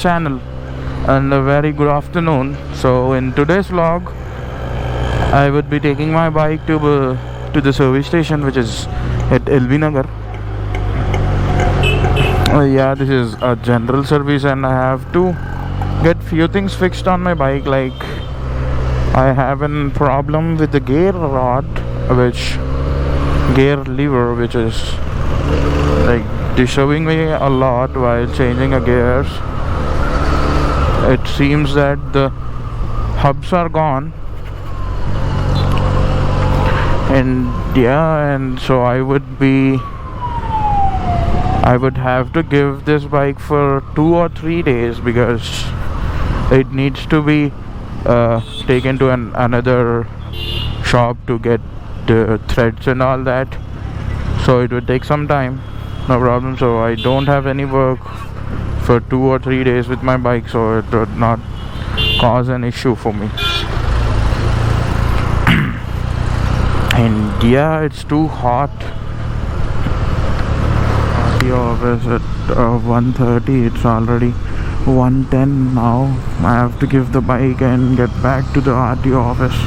channel, and a very good afternoon. So in today's vlog I would be taking my bike to the service station, which is at LB Nagar. Yeah, this is a general service and I have to get few things fixed on my bike. Like, I have a problem with the gear lever, which is like disturbing me a lot while changing a gears. It seems that the hubs are gone, and yeah, and so I would have to give this bike for 2 or 3 days because it needs to be taken to another shop to get the threads and all that. So it would take some time, no problem. So I don't have any work for 2 or 3 days with my bike, so it would not cause an issue for me. And yeah, it's too hot. RTO office at 1:30. It's already 1:10 now. I have to give the bike and get back to the RTO office.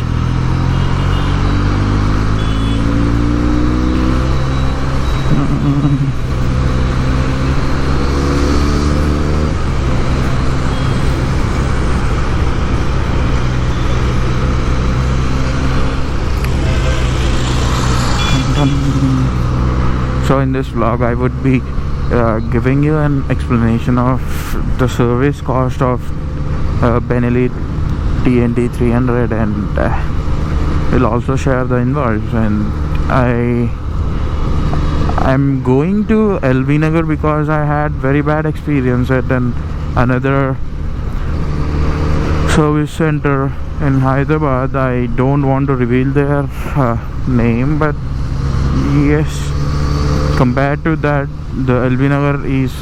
So in this vlog I would be giving you an explanation of the service cost of Benelli TNT 300, and will also share the invoice. And I'm going to LB Nagar because I had very bad experience at another service center in Hyderabad. I don't want to reveal their name, but yes, compared to that, the LB Nagar is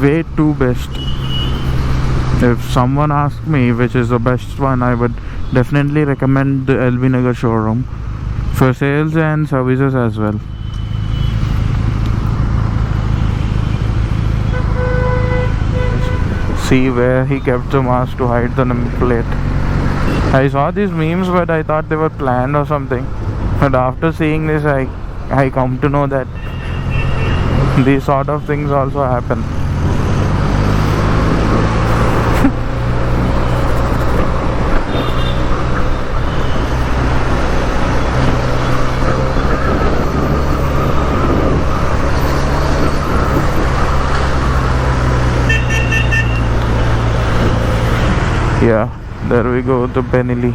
way too best. If someone asks me which is the best one, I would definitely recommend the LB Nagar showroom for sales and services as well. See where he kept the mask to hide the number plate. I saw these memes, but I thought they were planned or something. But after seeing this, I come to know that these sort of things also happen. Yeah, there we go, the Benelli.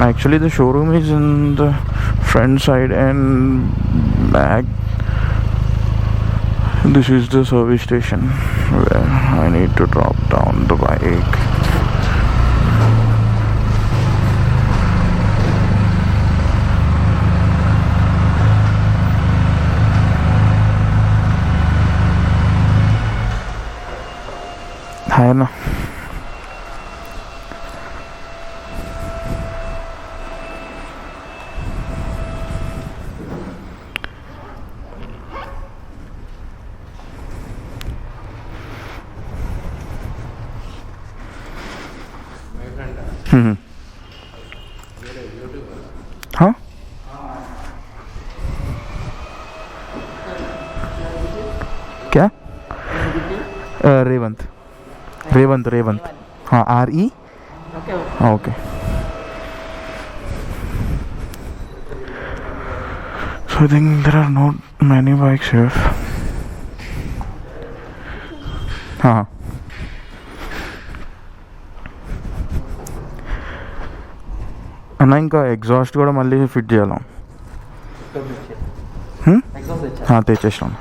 Actually, the showroom is in the front side and back. This is the service station where I need to drop down the bike. Hi, na. हाँ क्या रेवंत हाँ RE okay so I think there are not many bikes here. हाँ అన్న ఇంకా exhaust కూడా మళ్ళీ fit చేయాలి. తెచ్చేసాం.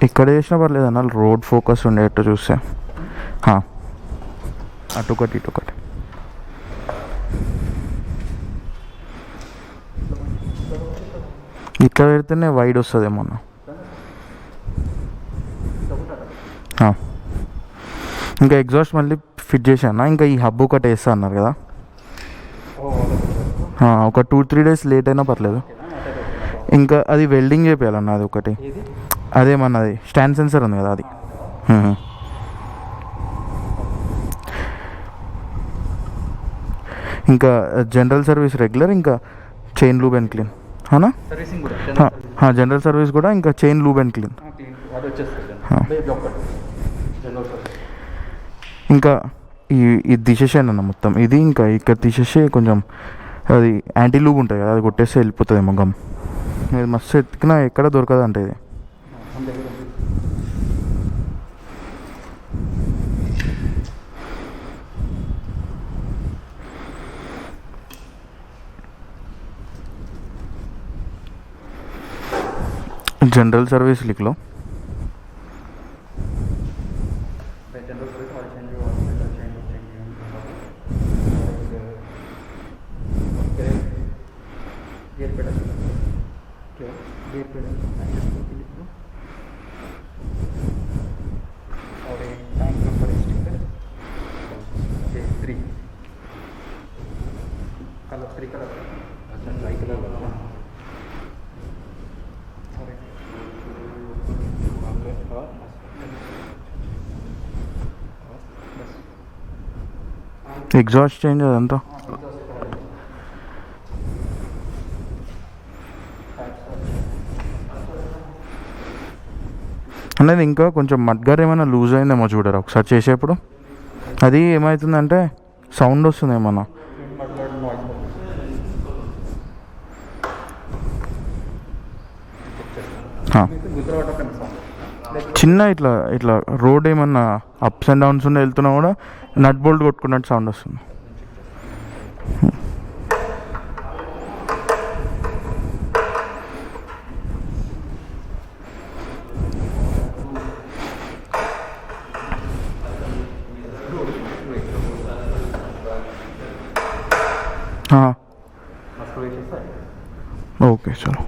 ఇక్కడ చేసినా పర్లేదు అన్న, రోడ్ ఫోకస్ ఉండేటట్టు చూస్తే. అటొకటి ఇటొకటి. ఇట్లా పెడితేనే వైడ్ వస్తుంది ఏమన్నా. ఇంకా ఎగ్జాస్ట్ మళ్ళీ ఫిట్ చేశాను. ఇంకా ఈ హబ్ ఒకటి వేస్తా అన్నారు కదా, ఒక 2-3 days లేట్ అయినా పర్లేదు. ఇంకా అది వెల్డింగ్ చేయాలన్న, అది ఒకటి. అదేమన్నది స్టాండ్ సెన్సర్ ఉంది కదా అది. ఇంకా జనరల్ సర్వీస్ రెగ్యులర్, ఇంకా చైన్ లూబ్ అండ్ క్లీన్ అవునా. జనరల్ సర్వీస్ కూడా, ఇంకా చైన్ లూబ్ అండ్ క్లీన్. ఇంకా ఇది తీసేసాను అన్న మొత్తం ఇది. ఇంకా ఇక్కడ తీసేసి కొంచెం అది యాంటీ లూబ్ ఉంటుంది కదా, అది కొట్టేస్తే వెళ్ళిపోతుంది మొగం. ఇది మస్తు ఎత్తుకున్నా ఎక్కడ దొరకదు అంటే ఇది. जनरल सर्विस लिख लो. ఎగ్జాస్ట్ చేంజ్ అదంతా. అనేది ఇంకా కొంచెం మడ్గారు ఏమైనా లూజ్ అయిందేమో చూడరా ఒకసారి చేసేప్పుడు. అది ఏమవుతుందంటే సౌండ్ వస్తుంది ఏమన్నా. చిన్న ఇట్లా ఇట్లా రోడ్ ఏమన్నా అప్స్ అండ్ డౌన్స్ ఉండి వెళ్తున్నా కూడా నట్ బోల్ట్ కొట్టుకున్నట్టు సౌండ్ వస్తుంది. ఓకే చలో.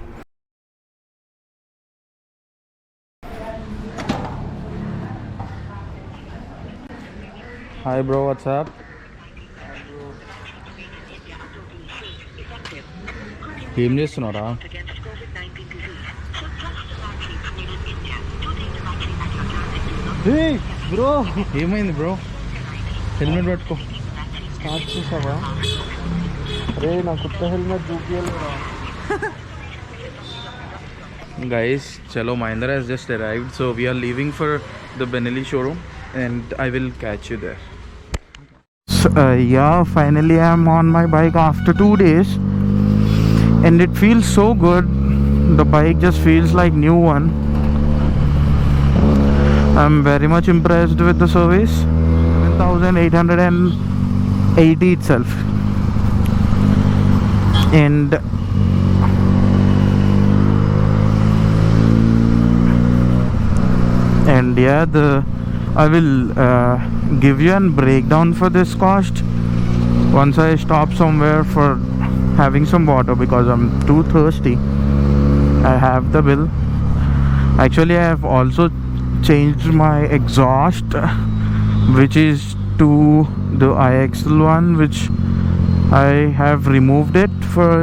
Hi bro, what's up? ఏం చేస్తున్నారా? బ్రో ఏమైంది బ్రో? హెల్మెట్ పట్టుకో. స్టార్ట్ చేసావా? అరే నా కొత్త helmet చూపించలేరా? Guys, chalo, Mahindra has just arrived, so we are leaving for the Benelli showroom and I will catch you there. So, yeah, finally I'm on my bike after 2 days and it feels so good. The bike just feels like new one. I'm very much impressed with the service. 7,880 itself. And yeah, I will give you a breakdown for this cost once I stop somewhere for having some water because I'm too thirsty. I have the bill. Actually, I have also changed my exhaust, which is to the IXL one, which I have removed it for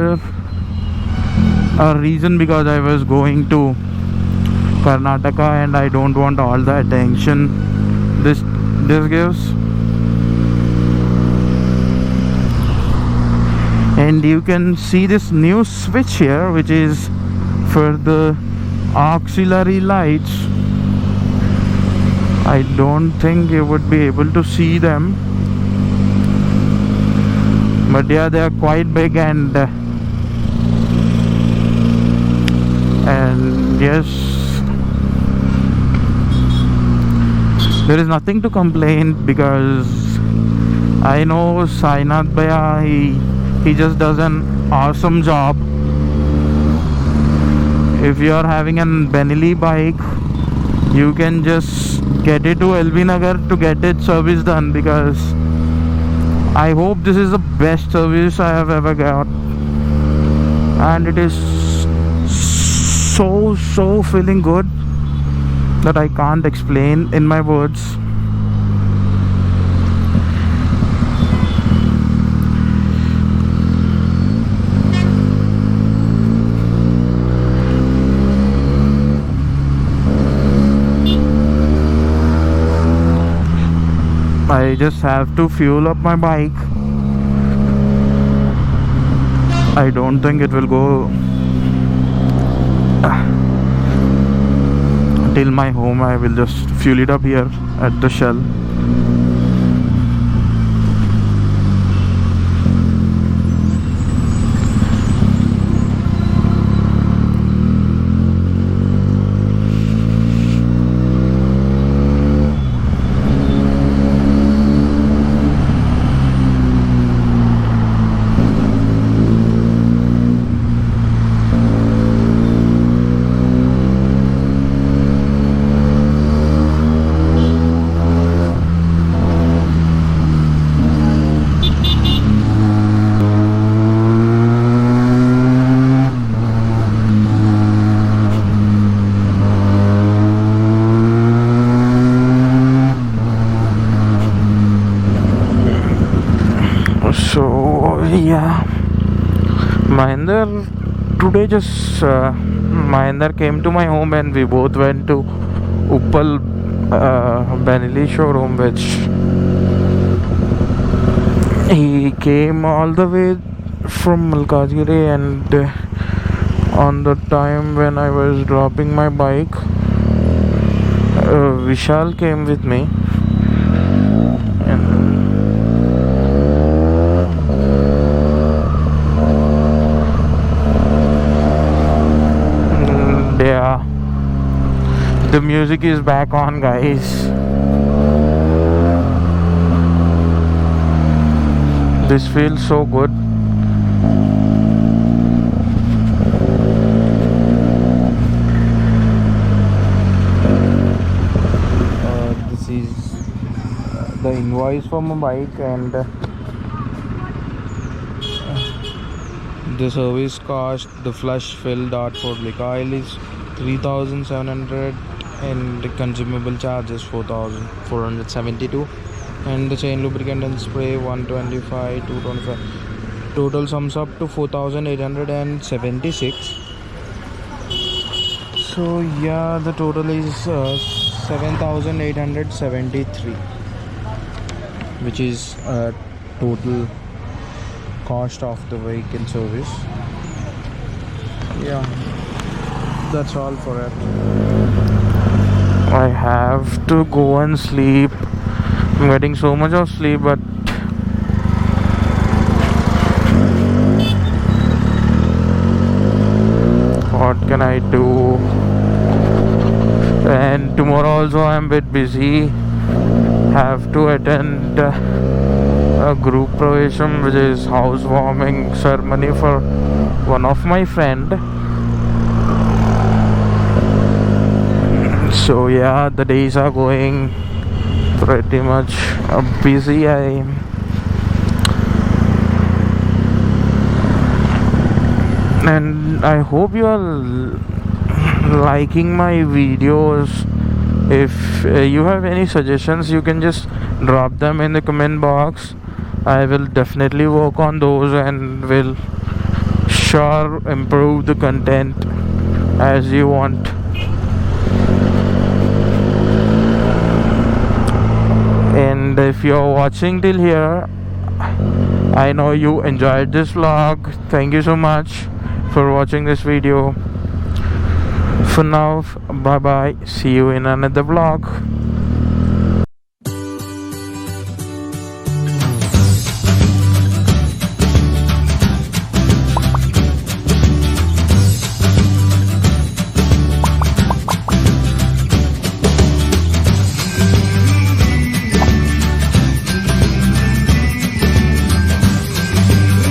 a reason because I was going to Karnataka and I don't want all the attention this gives. And you can see this new switch here, which is for the auxiliary lights. I don't think you would be able to see them, but yeah, they are quite big and yes, there is nothing to complain because I know Sainath Bhaiya, he just does an awesome job. if you are having an Benelli bike, you can just get it to LB Nagar to get it service done, because I hope this is the best service I have ever got, and it is so feeling good that I can't explain in my words. I just have to fuel up my bike. I don't think it will go till my home. I will just fuel it up here at the Shell. So yeah, Mahinder today just Mahinder came to my home and we both went to Uppal Benelli showroom, which he came all the way from Malkajgiri, and on the time when I was dropping my bike, Vishal came with me, and yeah, the music is back on, guys. This feels so good. This is the invoice for my bike, and the service cost, the flush fill dot for Blick oil is 3,700, and the consumable charges 4,472, and the chain lubricant and spray 125, 225. Total sums up to 4,876. So yeah, the total is 7,873, which is total cost of the vehicle service. Yeah, that's all for it. I have to go and sleep. I'm getting so much of sleep, but what can I do? And tomorrow also I'm a bit busy. Have to attend a group pravesham, which is housewarming ceremony for one of my friend. So yeah, the days are going pretty much busy. And I hope you are liking my videos. If you have any suggestions, you can just drop them in the comment box. I will definitely work on those and will sure improve the content as you want. And if you're watching till here, I know you enjoyed this vlog. Thank you so much for watching this video. For now, bye bye. See you in another vlog.